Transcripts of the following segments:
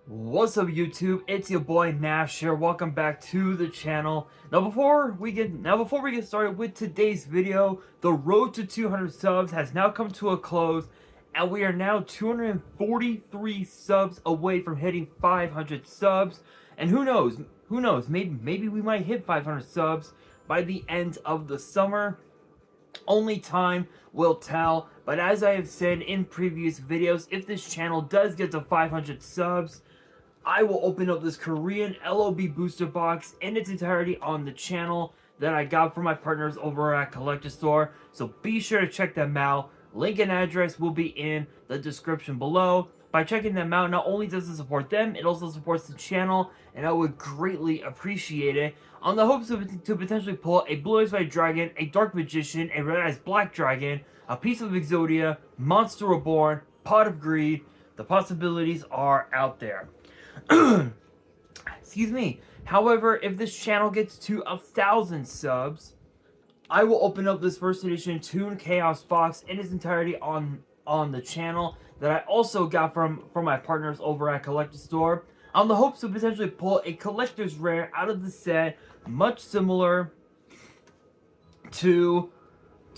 What's up, YouTube? It's your boy Nash here. Welcome back to the channel. Before we get started with today's video, the road to 200 subs has now come to a close, and we are now 243 subs away from hitting 500 subs. And who knows? Maybe we might hit 500 subs by the end of the summer. Only time will tell. But as I have said in previous videos, if this channel does get to 500 subs, I will open up this Korean LOB booster box in its entirety on the channel that I got from my partners over at Collector Store. So be sure to check them out. Link and address will be in the description below. By checking them out, not only does it support them, it also supports the channel, and I would greatly appreciate it. On the hopes to potentially pull a Blue Eyes White Dragon, a Dark Magician, a Red Eyes Black Dragon, a piece of Exodia, Monster Reborn, Pot of Greed. The possibilities are out there. Excuse me. However, if this channel gets to 1,000 subs, I will open up this first edition Toon Chaos box in its entirety on the channel that I also got from my partners over at Collector Store, on the hopes to potentially pull a collector's rare out of the set, much similar to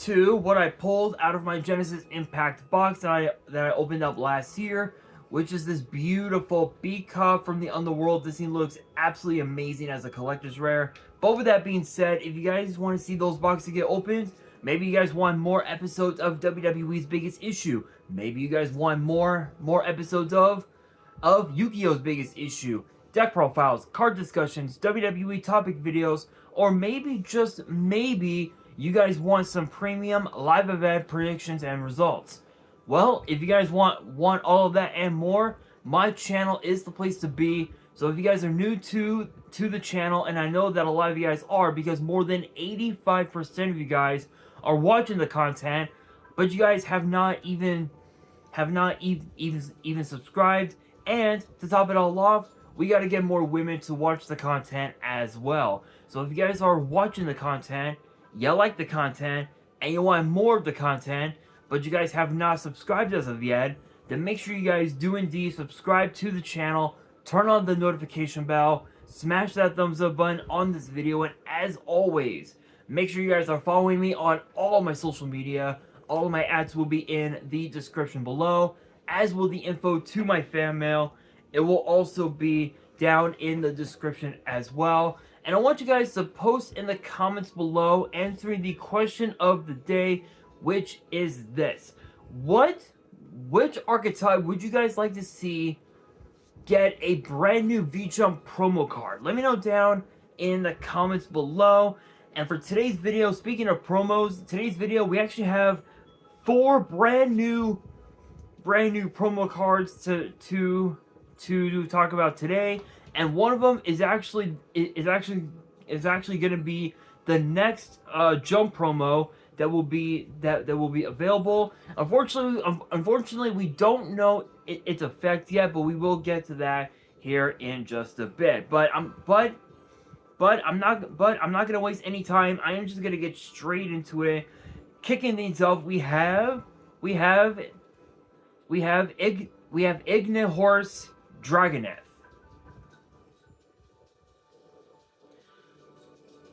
what I pulled out of my Genesis Impact box that I opened up last year, which is this beautiful B-Cup from the Underworld. This thing looks absolutely amazing as a collector's rare. But with that being said, if you guys want to see those boxes get opened, maybe you guys want more episodes of WWE's Biggest Issue. Maybe you guys want more episodes of Yu-Gi-Oh's Biggest Issue, deck profiles, card discussions, WWE topic videos, or maybe, just maybe, you guys want some premium live event predictions and results. Well, if you guys want all of that and more, my channel is the place to be. So if you guys are new to the channel, and I know that a lot of you guys are, because more than 85% of you guys are watching the content, but you guys have not even subscribed. And to top it all off, we got to get more women to watch the content as well. So if you guys are watching the content, you like the content, and you want more of the content, but you guys have not subscribed as of yet, then make sure you guys do indeed subscribe to the channel, turn on the notification bell, smash that thumbs up button on this video, and as always, make sure you guys are following me on all my social media. All of my ads will be in the description below, as will the info to my fan mail. It will also be down in the description as well. And I want you guys to post in the comments below answering the question of the day, which is this: which archetype would you guys like to see get a brand new V-Jump promo card? Let me know down in the comments below. And for today's video, speaking of promos, today's video we actually have 4 brand new promo cards to talk about today, and one of them is actually going to be the next jump promo that will be available. Unfortunately, we don't know its effect yet, but we will get to that here in just a bit. But I'm not gonna waste any time. I am just gonna get straight into it. Kicking things off, we have Ignihorse Dragoneth,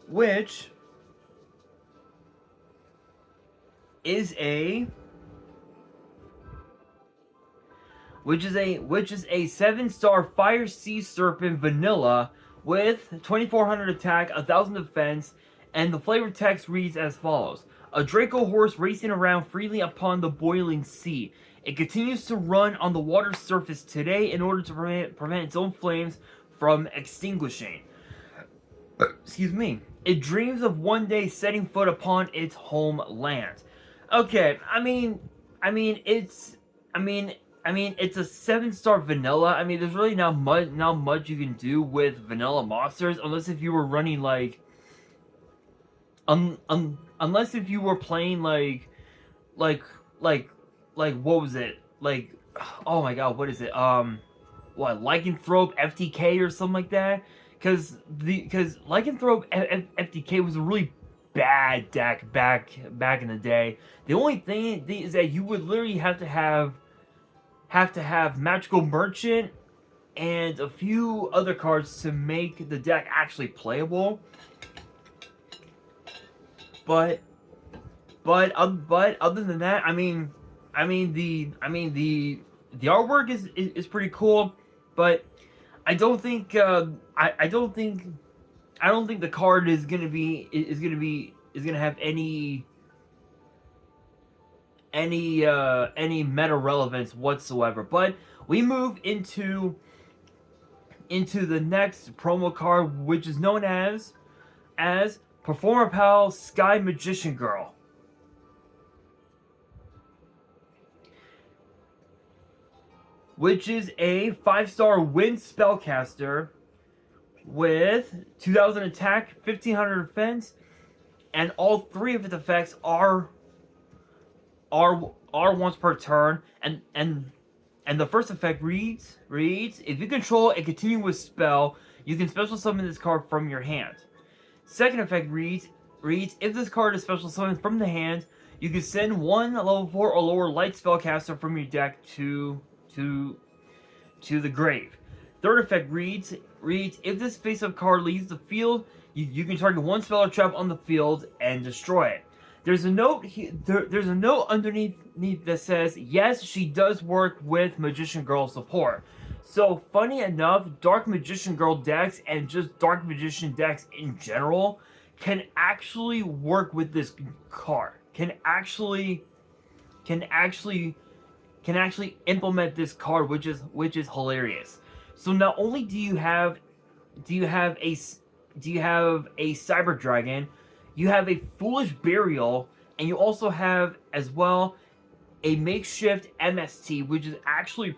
which is a 7-star Fire Sea Serpent vanilla with 2400 attack, 1000 defense, and the flavor text reads as follows: a Draco horse racing around freely upon the boiling sea. It continues to run on the water's surface today in order to prevent its own flames from extinguishing. Excuse me. It dreams of one day setting foot upon its homeland. Okay, I mean, it's a 7-star vanilla. I mean, there's really not much you can do with vanilla monsters, unless if you were running like, unless if you were playing like what was it? Like, oh my god, what is it? Lycanthrope FTK or something like that? Because Lycanthrope FTK was a really bad deck back in the day. The only thing is that you would literally have to have Magical Merchant and a few other cards to make the deck actually playable. But other than that, the artwork is pretty cool, but I don't think I don't think the card is gonna have any meta relevance whatsoever. But we move into the next promo card, which is known as Performer Pal Sky Magician Girl. Which is a 5-star wind spellcaster with 2000 attack, 1500 defense, and all 3 of its effects are once per turn, and the first effect reads if you control a continuous spell, you can special summon this card from your hand. Second effect reads if this card is special summoned from the hand, you can send 1 level 4 or lower light spellcaster from your deck to the grave. Third effect reads if this face-up card leaves the field, you can target 1 spell or trap on the field and destroy it. There's a note there's a note underneath that says, yes, she does work with Magician Girl support. So funny enough, Dark Magician Girl decks and just Dark Magician decks in general can actually work with this card. Can actually implement this card, which is hilarious. So not only do you have a Cyber Dragon, you have a Foolish Burial, and you also have as well a makeshift MST, which is actually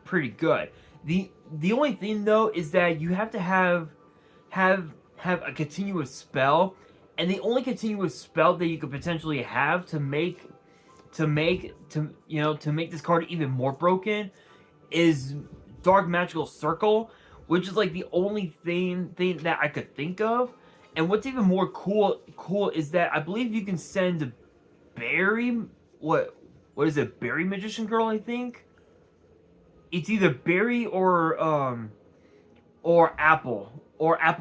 pretty good. The only thing though is that you have to have a continuous spell, and the only continuous spell that you could potentially have to make this card even more broken is Dark Magical Circle, which is like the only thing that I could think of. And what's even more cool is that I believe you can send Barry, what is it, Barry Magician Girl, I think? It's either Barry or Apple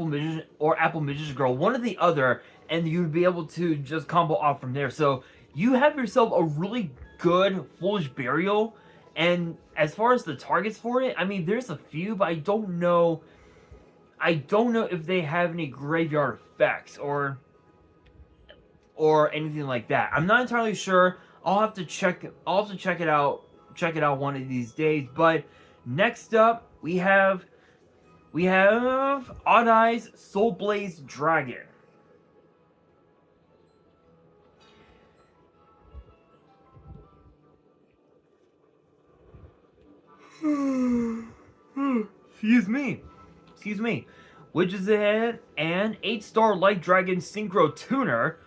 Magician Girl, one or the other, and you'd be able to just combo off from there. So you have yourself a really good Foolish Burial. And as far as the targets for it, I mean, there's a few, but I don't know if they have any graveyard effects or anything like that. I'm not entirely sure. I'll have to check it out one of these days. But next up, we have Odd Eyes Soul Blaze Dragon. Excuse me. Which is an 8-star Light Dragon Synchro Tuner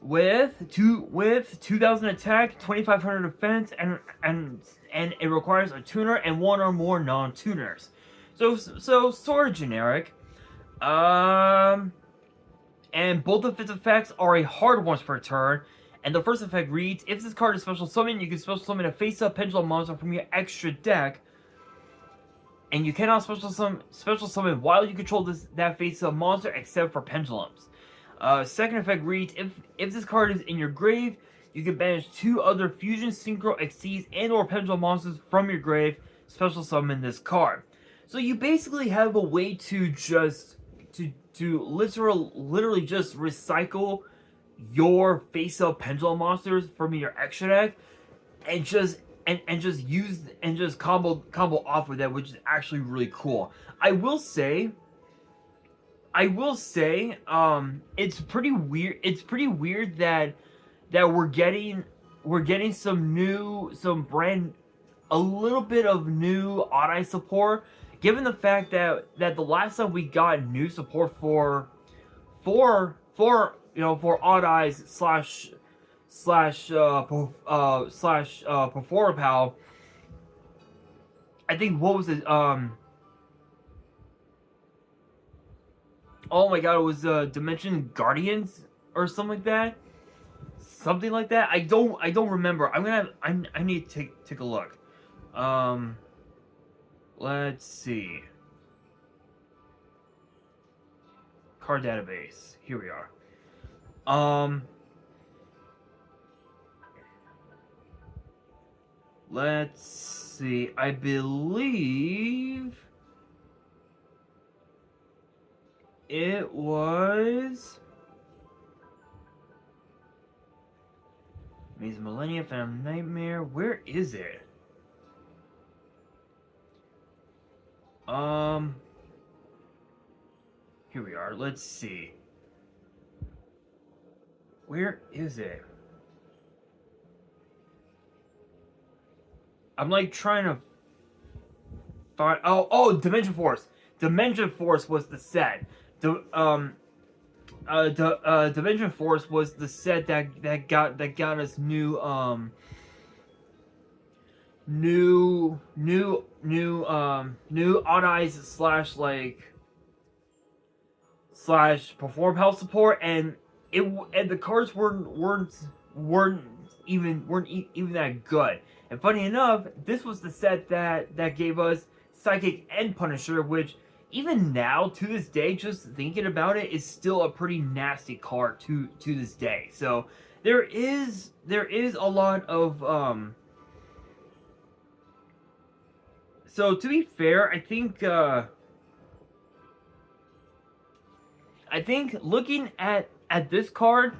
with 2000 attack, 2500 defense, and it requires a tuner and 1 or more non-tuners. So sort of generic. And both of its effects are a hard once per turn. And the first effect reads, if this card is special summon, you can special summon a face-up pendulum monster from your extra deck. And you cannot special summon while you control that face-up monster except for pendulums. Second effect reads, if this card is in your grave, you can banish 2 other Fusion, Synchro, Exceeds, and or Pendulum monsters from your grave, special summon this card. So you basically have a way to just literally just recycle your face-up Pendulum monsters from your extra deck and just combo off with that, which is actually really cool. I will say, it's pretty weird that we're getting a little bit of new Odd Eye support, given the fact that the last time we got new support for Odd Eyes slash Performer Pal, I think, what was it, oh my god, it was Dimension Guardians or something like that. I don't remember. I need to take a look. Let's see. Card database. Here we are. Let's see. I believe it was Maze Millennia, Phantom Nightmare. Where is it? Here we are. Let's see. Where is it? I'm like trying to find. Oh, Dimension Force. Dimension Force was the set. Dimension Force was the set that got us new Odd Eyes slash Perform Health Support, and the cards weren't even that good. And funny enough, this was the set that gave us Psychic and Punisher, which even now, to this day, just thinking about it, is still a pretty nasty card to this day. So there is a lot of So to be fair, I think looking at this card,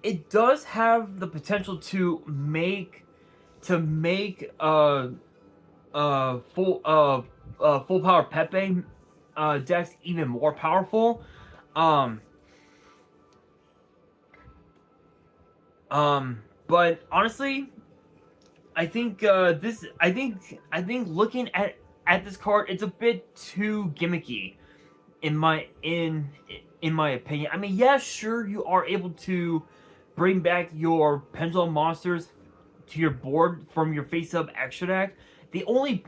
it does have the potential to make full power Pepe decks even more powerful. But honestly, I think looking at this card, it's a bit too gimmicky in my opinion. I mean, yeah, sure, you are able to bring back your Pendulum monsters to your board from your face-up extra deck. The only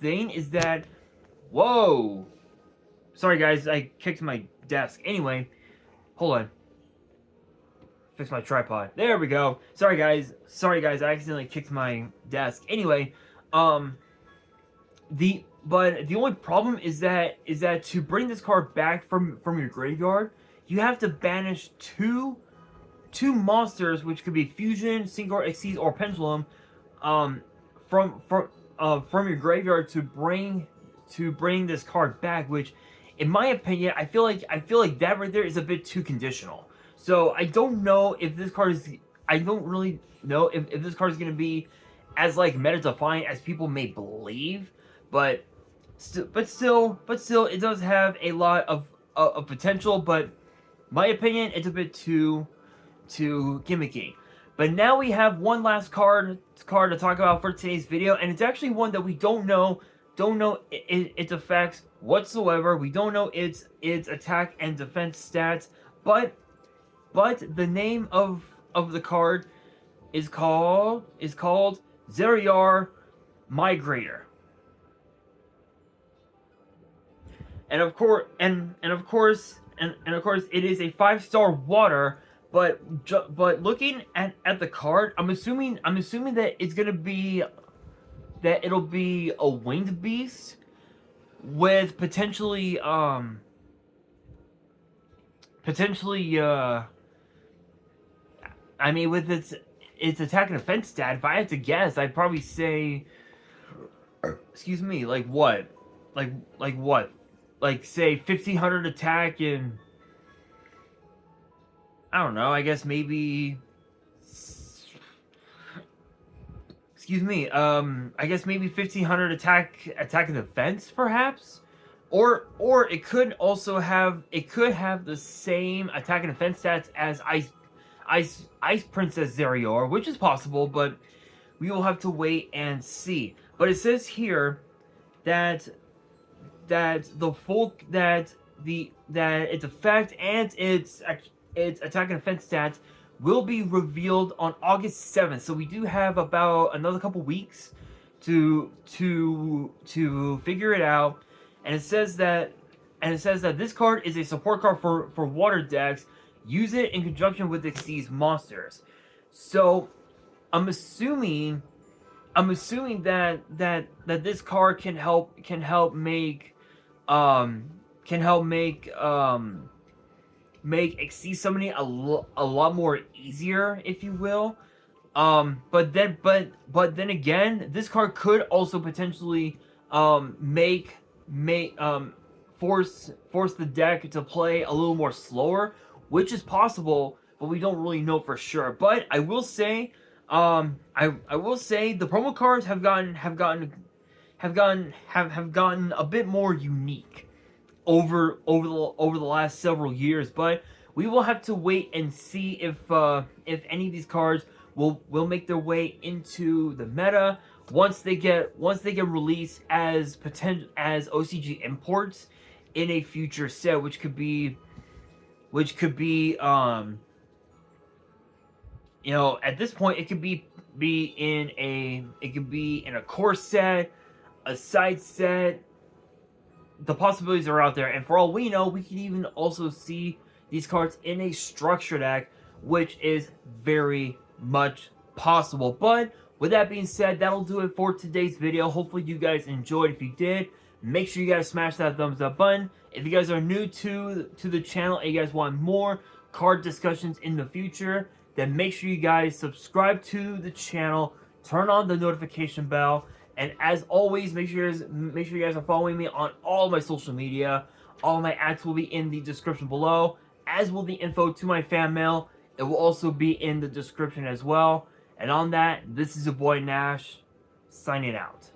thing is that, whoa, sorry guys, I kicked my desk. Anyway, hold on, fix my tripod. There we go. Sorry guys, I accidentally kicked my desk. Anyway, the only problem is that to bring this card back from your graveyard, you have to banish two monsters, which could be Fusion, Synchro, Xyz, or Pendulum, from your graveyard to bring this card back. Which, in my opinion, I feel like that right there is a bit too conditional. So I don't know if this card is. I don't really know if this card is going to be as like meta defiant as people may believe, but still, it does have a lot of potential. But my opinion, it's a bit too gimmicky. But now we have one last card to talk about for today's video, and it's actually one that we don't know its effects whatsoever. We don't know its attack and defense stats, but the name of the card is called Zeriar Migrator. And of course, it is a 5-star water. But looking at the card, I'm assuming that it'll be a winged beast with potentially I mean, with its attack and defense stat, if I had to guess, I'd probably say, excuse me, like what? Like say 1500 attack and, I don't know, I guess maybe, excuse me, I guess maybe 1500 attack and defense, perhaps? Or it could also have, the same attack and defense stats as Ice Princess Zerior, which is possible, but we will have to wait and see. But it says here that its effect and its attack and defense stats will be revealed on August 7th. So we do have about another couple weeks to figure it out. And it says that this card is a support card for water decks. Use it in conjunction with Xyz monsters. So I'm assuming I'm assuming that this card make um can help make Exceed Summoning a lot more easier, if you will. But then again, this card could also potentially make force the deck to play a little more slower, which is possible, but we don't really know for sure. But I will say, I will say the promo cards have gotten a bit more unique over the last several years, but we will have to wait and see if any of these cards will make their way into the meta once they get released as OCG imports in a future set, which could be you know, at this point it could be in a core set, a side set. The possibilities are out there, and for all we know, we could even also see these cards in a structure deck, which is very much possible. But with that being said, that'll do it for today's video. Hopefully you guys enjoyed. If you did, make sure you guys smash that thumbs up button. If you guys are new to the channel and you guys want more card discussions in the future, then make sure you guys subscribe to the channel, turn on the notification bell, and as always, make sure you guys are following me on all my social media. All my ads will be in the description below, as will the info to my fan mail. It will also be in the description as well. And on that, this is your boy Nash, signing out.